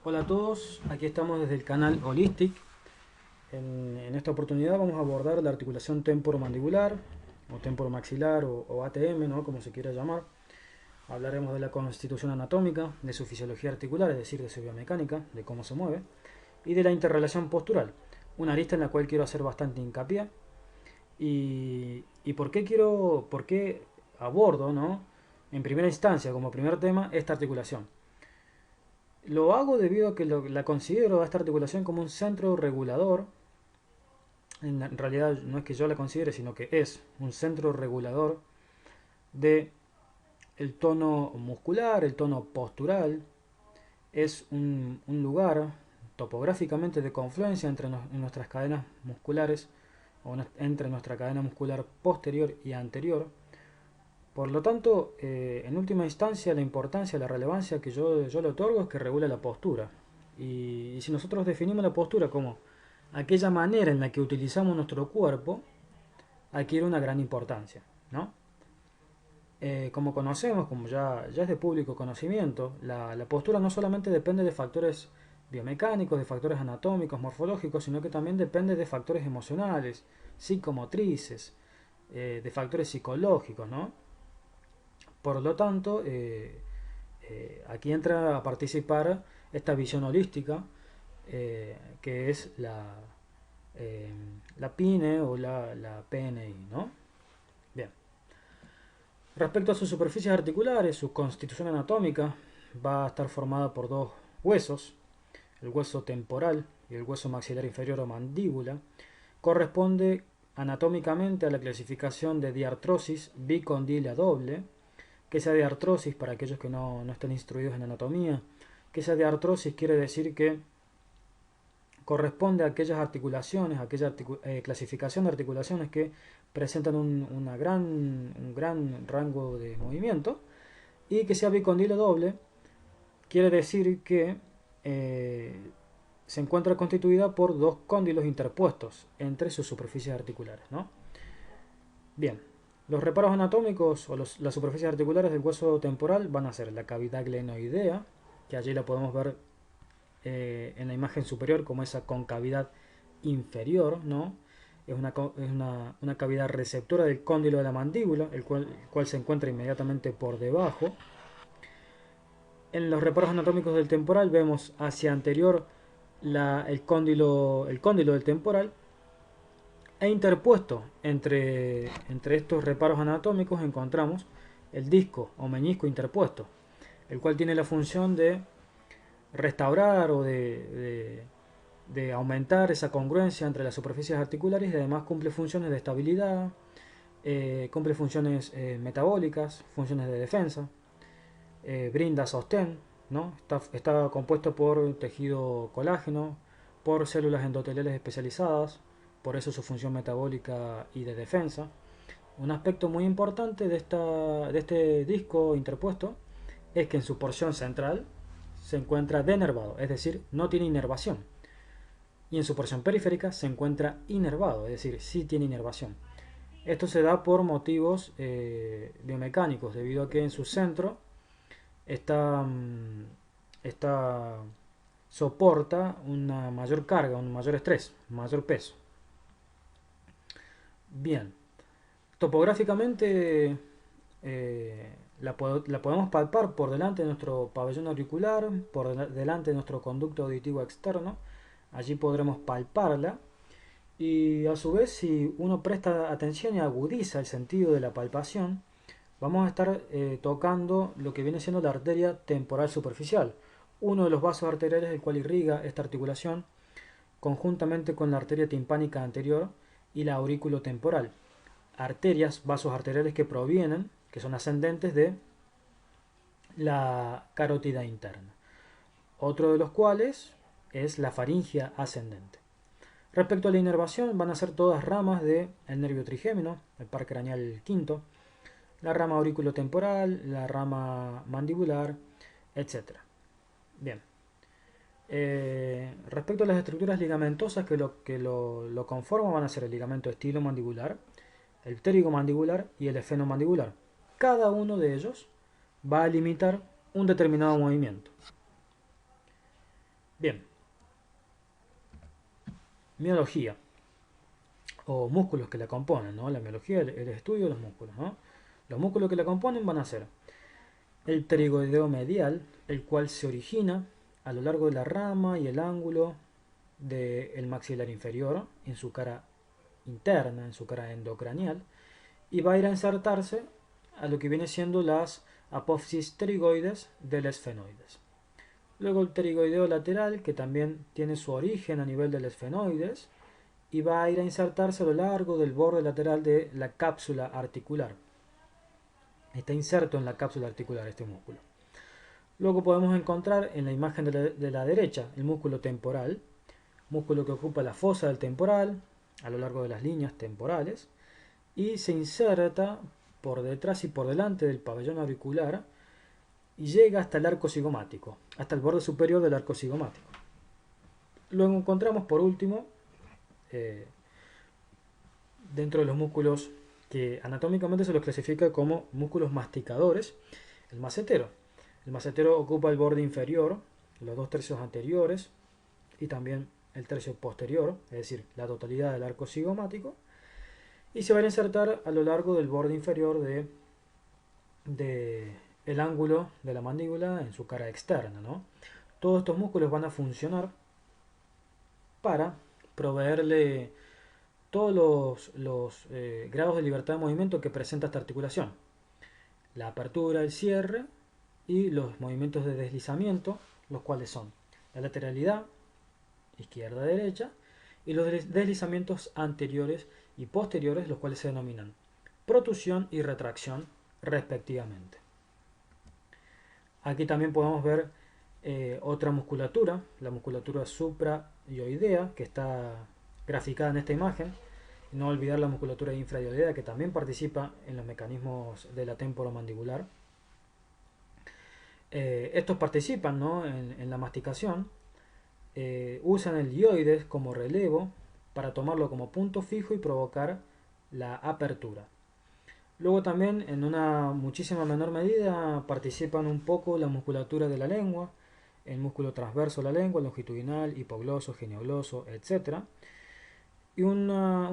Hola a todos, aquí estamos desde el canal Holistic. En esta oportunidad vamos a abordar la articulación temporomandibular o temporomaxilar o ATM, ¿no? Como se quiera llamar. Hablaremos de la constitución anatómica, de su fisiología articular, es decir, de su biomecánica, de cómo se mueve, y de la interrelación postural, una arista en la cual quiero hacer bastante hincapié. ¿Y por qué abordo, ¿no? En primera instancia, como primer tema, esta articulación? Lo hago debido a que la considero a esta articulación como un centro regulador. En realidad no es que yo la considere, sino que es un centro regulador de el tono muscular, el tono postural. Es un lugar topográficamente de confluencia entre nuestras cadenas musculares o entre nuestra cadena muscular posterior y anterior. Por lo tanto, en última instancia, la importancia, la relevancia que yo le otorgo es que regula la postura. Y si nosotros definimos la postura como aquella manera en la que utilizamos nuestro cuerpo, adquiere una gran importancia, ¿no? Como conocemos, como ya es de público conocimiento, la postura no solamente depende de factores biomecánicos, de factores anatómicos, morfológicos, sino que también depende de factores emocionales, psicomotrices, de factores psicológicos, ¿no? Por lo tanto, aquí entra a participar esta visión holística, que es eh, la PINE o la PNI, ¿no? Bien. Respecto a sus superficies articulares, su constitución anatómica va a estar formada por dos huesos, el hueso temporal y el hueso maxilar inferior o mandíbula. Corresponde anatómicamente a la clasificación de diartrosis bicondila doble, que sea de artrosis para aquellos que no estén instruidos en anatomía. Que sea de artrosis quiere decir que corresponde a aquellas articulaciones, a aquella clasificación de articulaciones que presentan un gran rango de movimiento. Y que sea bicondilo doble quiere decir que se encuentra constituida por dos cóndilos interpuestos entre sus superficies articulares, ¿no? Bien, los reparos anatómicos o las superficies articulares del hueso temporal van a ser la cavidad glenoidea, que allí la podemos ver en la imagen superior como esa concavidad inferior, ¿no? Es una cavidad receptora del cóndilo de la mandíbula, el cual se encuentra inmediatamente por debajo. En los reparos anatómicos del temporal vemos hacia anterior el cóndilo del temporal, e interpuesto entre estos reparos anatómicos encontramos el disco o meñisco interpuesto, el cual tiene la función de restaurar o de aumentar esa congruencia entre las superficies articulares, y además cumple funciones de estabilidad, cumple funciones metabólicas, funciones de defensa, brinda sostén, ¿no? Está compuesto por tejido colágeno, por células endoteliales especializadas, por eso su función metabólica y de defensa. Un aspecto muy importante de este disco interpuesto es que en su porción central se encuentra denervado, es decir, no tiene inervación. Y en su porción periférica se encuentra inervado, es decir, sí tiene inervación. Esto se da por motivos biomecánicos, debido a que en su centro esta, esta soporta una mayor carga, un mayor estrés, un mayor peso. Bien, topográficamente la podemos palpar por delante de nuestro pabellón auricular, por delante de nuestro conducto auditivo externo. Allí podremos palparla, y a su vez, si uno presta atención y agudiza el sentido de la palpación, vamos a estar tocando lo que viene siendo la arteria temporal superficial, uno de los vasos arteriales el cual irriga esta articulación, conjuntamente con la arteria timpánica anterior y la aurículo temporal. Arterias, vasos arteriales que son ascendentes de la carótida interna. Otro de los cuales es la faringia ascendente. Respecto a la inervación, van a ser todas ramas del nervio trigémino, el par craneal quinto, la rama auriculotemporal, la rama mandibular, etc. Bien. Respecto a las estructuras ligamentosas que lo conforman, van a ser el ligamento estilomandibular, el pterigomandibular y el esfenomandibular. Cada uno de ellos va a limitar un determinado movimiento. Bien, miología o músculos que la componen, ¿no? La miología, el estudio de los músculos, ¿no? Los músculos que la componen van a ser el pterigoideo medial, el cual se origina a lo largo de la rama y el ángulo del maxilar inferior en su cara interna, en su cara endocranial, y va a ir a insertarse a lo que viene siendo las apófisis pterigoides del esfenoides. Luego el pterigoideo lateral, que también tiene su origen a nivel del esfenoides, y va a ir a insertarse a lo largo del borde lateral de la cápsula articular. Está inserto en la cápsula articular este músculo. Luego podemos encontrar en la imagen de la derecha el músculo temporal, músculo que ocupa la fosa del temporal a lo largo de las líneas temporales y se inserta por detrás y por delante del pabellón auricular y llega hasta el arco cigomático, hasta el borde superior del arco cigomático. Luego encontramos por último, dentro de los músculos que anatómicamente se los clasifica como músculos masticadores, el macetero. El macetero ocupa el borde inferior, los 2/3 anteriores y también el tercio posterior, es decir, la totalidad del arco cigomático, y se va a insertar a lo largo del borde inferior de el ángulo de la mandíbula en su cara externa, ¿no? Todos estos músculos van a funcionar para proveerle todos los grados de libertad de movimiento que presenta esta articulación. La apertura, el cierre y los movimientos de deslizamiento, los cuales son la lateralidad, izquierda-derecha, y los deslizamientos anteriores y posteriores, los cuales se denominan protusión y retracción respectivamente. Aquí también podemos ver otra musculatura, la musculatura suprayoidea, que está graficada en esta imagen. No olvidar la musculatura infrayoidea, que también participa en los mecanismos de la temporomandibular. Estos participan, ¿no?, en la masticación. Usan el dioides como relevo para tomarlo como punto fijo y provocar la apertura. Luego también en una muchísima menor medida participan un poco la musculatura de la lengua, el músculo transverso de la lengua, longitudinal, hipogloso, geniogloso, etc. Y un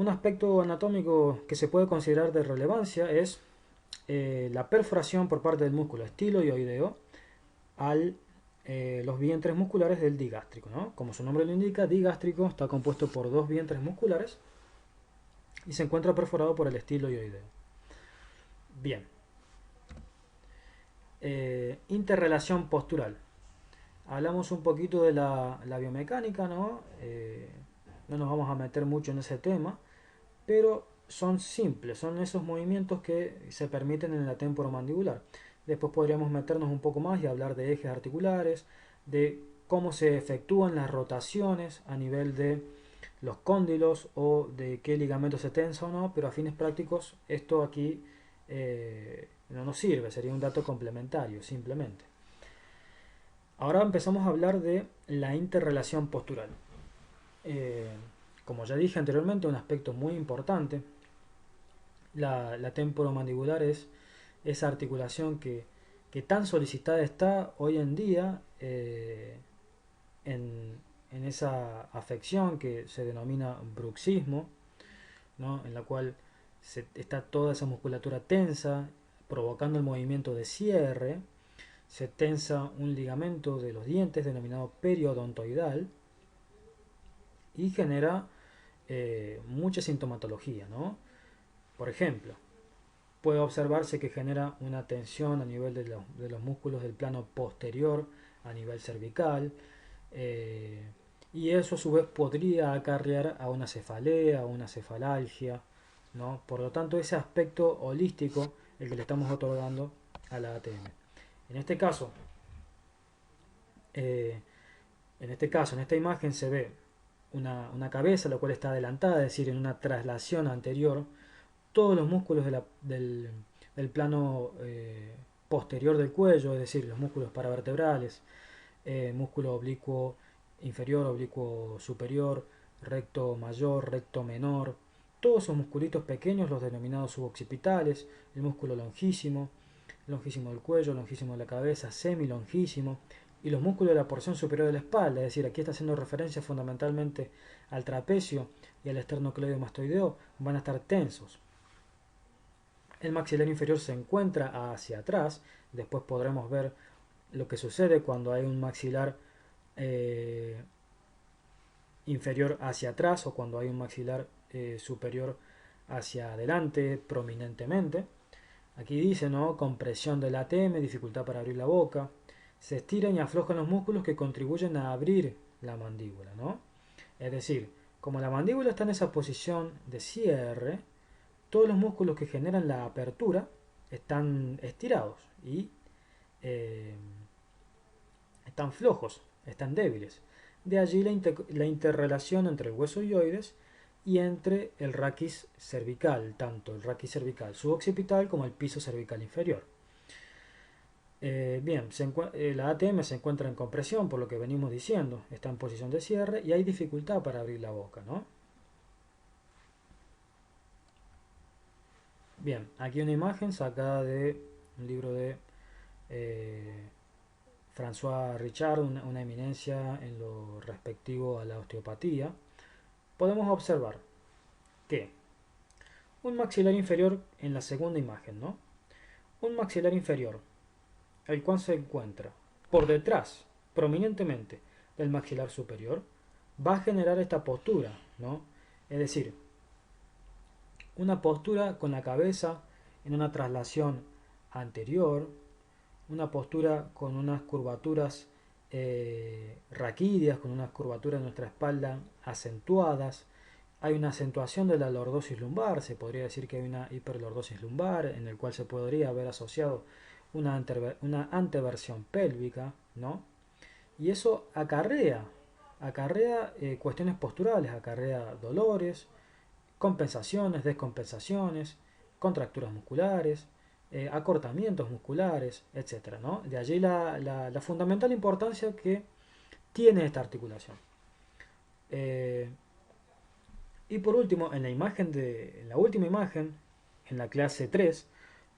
aspecto anatómico que se puede considerar de relevancia es la perforación por parte del músculo estiloioideo a los vientres musculares del digástrico, ¿no? Como su nombre lo indica, digástrico está compuesto por dos vientres musculares y se encuentra perforado por el estiloioideo. Bien. Interrelación postural. Hablamos un poquito de la biomecánica, ¿no? No nos vamos a meter mucho en ese tema, pero son simples, son esos movimientos que se permiten en la temporomandibular. Después podríamos meternos un poco más y hablar de ejes articulares, de cómo se efectúan las rotaciones a nivel de los cóndilos o de qué ligamento se tensa o no, pero a fines prácticos esto aquí no nos sirve, sería un dato complementario simplemente. Ahora empezamos a hablar de la interrelación postural. Como ya dije anteriormente, un aspecto muy importante. La temporomandibular es esa articulación que tan solicitada está hoy en día en esa afección que se denomina bruxismo, ¿no?, en la cual está toda esa musculatura tensa, provocando el movimiento de cierre. Se tensa un ligamento de los dientes denominado periodontoidal y genera mucha sintomatología, ¿no? Por ejemplo, puede observarse que genera una tensión a nivel de los músculos del plano posterior, a nivel cervical, y eso a su vez podría acarrear a una cefalea, a una cefalalgia, ¿no? Por lo tanto, ese aspecto holístico el que le estamos otorgando a la ATM. En este caso, en esta imagen se ve una cabeza, la cual está adelantada, es decir, en una traslación anterior. Todos los músculos del plano posterior del cuello, es decir, los músculos paravertebrales, músculo oblicuo inferior, oblicuo superior, recto mayor, recto menor, todos esos musculitos pequeños, los denominados suboccipitales, el músculo longísimo del cuello, longísimo de la cabeza, semilongísimo, y los músculos de la porción superior de la espalda, es decir, aquí está haciendo referencia fundamentalmente al trapecio y al esternocleidomastoideo, van a estar tensos. El maxilar inferior se encuentra hacia atrás, después podremos ver lo que sucede cuando hay un maxilar inferior hacia atrás o cuando hay un maxilar superior hacia adelante prominentemente. Aquí dice, ¿no? Compresión del ATM, dificultad para abrir la boca. Se estiran y aflojan los músculos que contribuyen a abrir la mandíbula, ¿no? Es decir, como la mandíbula está en esa posición de cierre, todos los músculos que generan la apertura están estirados y eh, están flojos, están débiles. De allí la interrelación entre el hueso hioides y entre el raquis cervical, tanto el raquis cervical suboccipital como el piso cervical inferior. Bien, la ATM se encuentra en compresión, por lo que venimos diciendo, está en posición de cierre y hay dificultad para abrir la boca, ¿no? Bien, aquí una imagen sacada de un libro de eh, François Richard, una eminencia en lo respectivo a la osteopatía. Podemos observar que un maxilar inferior en la segunda imagen, ¿no? Un maxilar inferior, el cual se encuentra por detrás, prominentemente, del maxilar superior, va a generar esta postura, ¿no? Es decir, una postura con la cabeza en una traslación anterior, una postura con unas curvaturas raquídeas, con unas curvaturas de nuestra espalda acentuadas. Hay una acentuación de la lordosis lumbar, se podría decir que hay una hiperlordosis lumbar, en el cual se podría haber asociado una anteversión pélvica, ¿no? Y eso acarrea cuestiones posturales, acarrea dolores, compensaciones, descompensaciones, contracturas musculares, acortamientos musculares, etc., ¿no? De allí la fundamental importancia que tiene esta articulación. Y por último, en la última imagen, en la clase 3,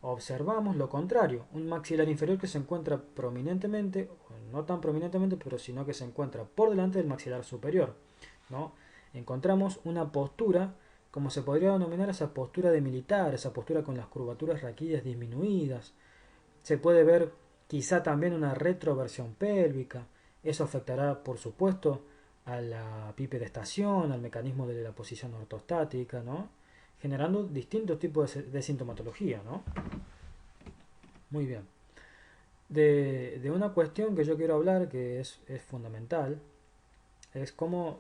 observamos lo contrario, un maxilar inferior que se encuentra prominentemente, no tan prominentemente, pero sino que se encuentra por delante del maxilar superior, ¿no? Encontramos una postura, como se podría denominar esa postura de militar, esa postura con las curvaturas raquídeas disminuidas. Se puede ver quizá también una retroversión pélvica. Eso afectará, por supuesto, a la bipedestación, al mecanismo de la posición ortostática, ¿no? Generando distintos tipos de sintomatología, ¿no? Muy bien. De una cuestión que yo quiero hablar, que es fundamental, es cómo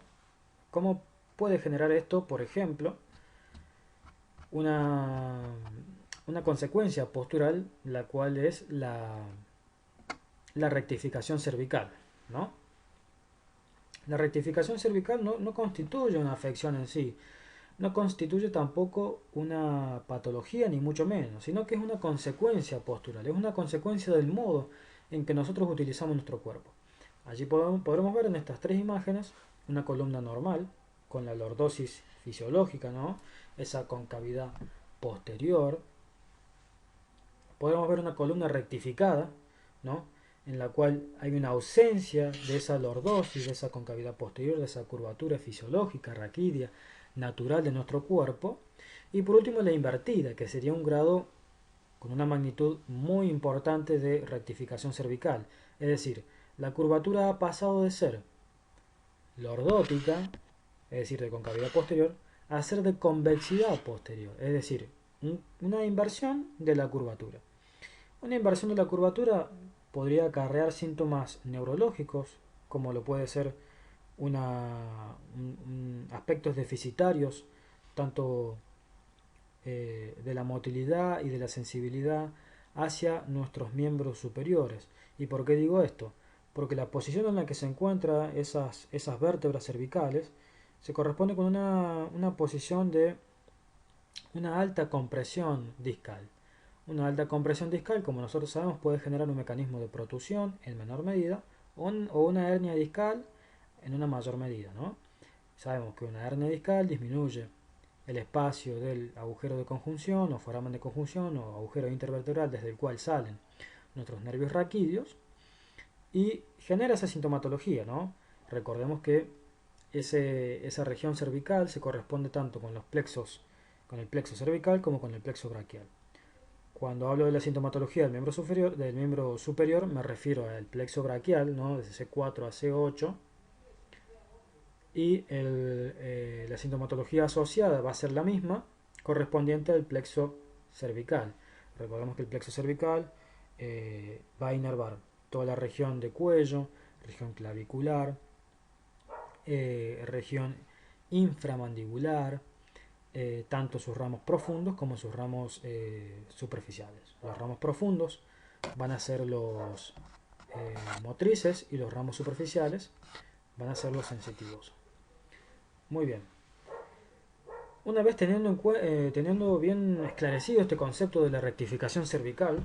puede generar esto, por ejemplo, una, una consecuencia postural, la cual es la rectificación cervical, ¿no? La rectificación cervical no constituye una afección en sí, no constituye tampoco una patología, ni mucho menos, sino que es una consecuencia postural, es una consecuencia del modo en que nosotros utilizamos nuestro cuerpo. Allí podremos ver en estas tres imágenes una columna normal, con la lordosis fisiológica, ¿no? Esa concavidad posterior. Podemos ver una columna rectificada, ¿no? En la cual hay una ausencia de esa lordosis, de esa concavidad posterior, de esa curvatura fisiológica, raquídea, natural de nuestro cuerpo. Y por último la invertida, que sería un grado con una magnitud muy importante de rectificación cervical. Es decir, la curvatura ha pasado de ser lordótica, es decir, de concavidad posterior, a ser de convexidad posterior, es decir, una inversión de la curvatura. Una inversión de la curvatura podría acarrear síntomas neurológicos, como lo puede ser aspectos deficitarios, tanto de la motilidad y de la sensibilidad hacia nuestros miembros superiores. ¿Y por qué digo esto? Porque la posición en la que se encuentran esas vértebras cervicales se corresponde con una posición de una alta compresión discal. Una alta compresión discal, como nosotros sabemos, puede generar un mecanismo de protusión en menor medida o una hernia discal en una mayor medida, ¿no? Sabemos que una hernia discal disminuye el espacio del agujero de conjunción o foramen de conjunción o agujero intervertebral desde el cual salen nuestros nervios raquídeos y genera esa sintomatología, ¿no? Recordemos que esa región cervical se corresponde tanto con los plexos, con el plexo cervical como con el plexo braquial. Cuando hablo de la sintomatología del miembro superior me refiero al plexo braquial, ¿no? Desde C4 a C8, y la sintomatología asociada va a ser la misma, correspondiente al plexo cervical. Recordemos que el plexo cervical va a inervar toda la región de cuello, región clavicular, región inframandibular, tanto sus ramos profundos como sus ramos superficiales. Los ramos profundos van a ser los motrices y los ramos superficiales van a ser los sensitivos. Muy bien. Una vez teniendo bien esclarecido este concepto de la rectificación cervical,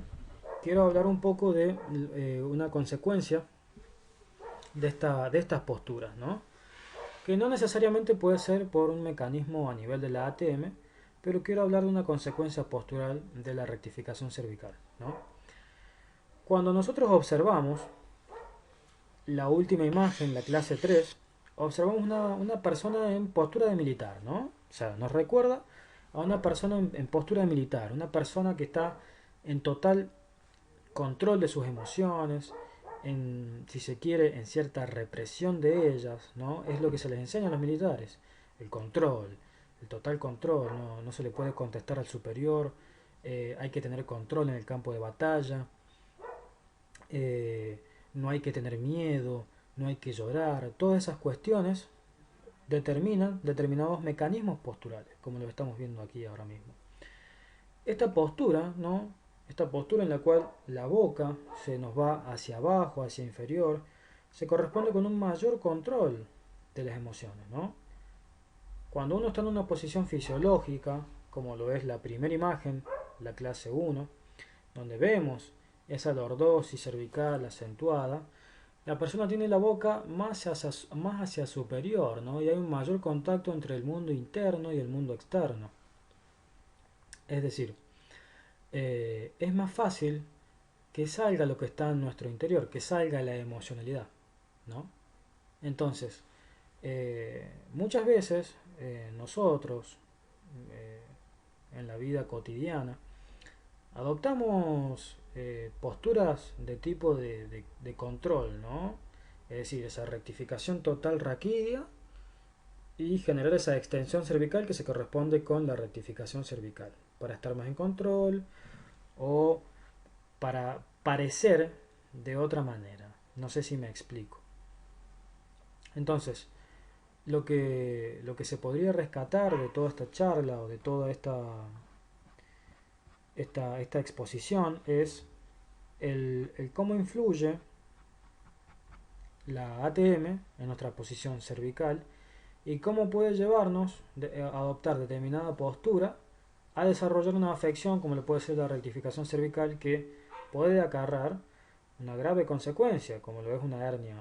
quiero hablar un poco de una consecuencia de estas posturas, ¿no? Que no necesariamente puede ser por un mecanismo a nivel de la ATM, pero quiero hablar de una consecuencia postural de la rectificación cervical, ¿no? Cuando nosotros observamos la última imagen, la clase 3, observamos una persona en postura de militar, ¿no? O sea, nos recuerda a una persona en postura de militar, una persona que está en total control de sus emociones, si se quiere, en cierta represión de ellas, ¿no? Es lo que se les enseña a los militares, el control, el total control, no se le puede contestar al superior, hay que tener control en el campo de batalla, eh, no hay que tener miedo, no hay que llorar, todas esas cuestiones determinan determinados mecanismos posturales, como lo estamos viendo aquí ahora mismo. Esta postura, ¿no? Esta postura en la cual la boca se nos va hacia abajo, hacia inferior, se corresponde con un mayor control de las emociones, ¿no? Cuando uno está en una posición fisiológica, como lo es la primera imagen, la clase 1, donde vemos esa lordosis cervical acentuada, la persona tiene la boca más hacia superior, ¿no? Y hay un mayor contacto entre el mundo interno y el mundo externo. Es decir, es más fácil que salga lo que está en nuestro interior, que salga la emocionalidad, ¿no? Entonces, muchas veces nosotros, eh, en la vida cotidiana, adoptamos posturas de tipo de control, ¿no? Es decir, esa rectificación total raquídea y generar esa extensión cervical que se corresponde con la rectificación cervical, para estar más en control o para parecer de otra manera. No sé si me explico. Entonces, lo que se podría rescatar de toda esta charla o de toda esta exposición es el cómo influye la ATM en nuestra posición cervical y cómo puede llevarnos a adoptar determinada postura a desarrollar una afección como le puede ser la rectificación cervical que puede acarrear una grave consecuencia como lo es una hernia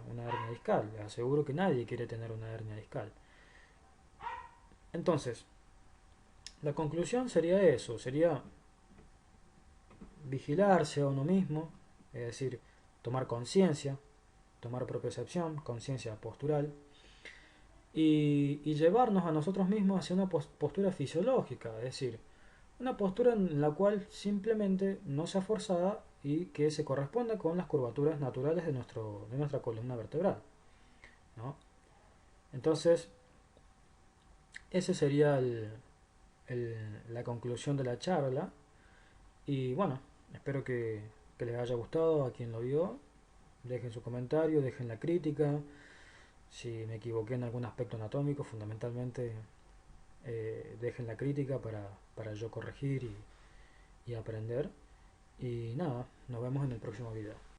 discal. Les aseguro que nadie quiere tener una hernia discal. Entonces, la conclusión sería eso, sería vigilarse a uno mismo, es decir, tomar conciencia, tomar propiocepción, conciencia postural, y llevarnos a nosotros mismos hacia una postura fisiológica, es decir, una postura en la cual simplemente no sea forzada y que se corresponda con las curvaturas naturales de nuestra columna vertebral, ¿no? Entonces, esa sería la conclusión de la charla. Y bueno, espero que les haya gustado a quien lo vio. Dejen su comentario, dejen la crítica. Si me equivoqué en algún aspecto anatómico, fundamentalmente dejen la crítica para yo corregir y aprender. Y nada, nos vemos en el próximo video.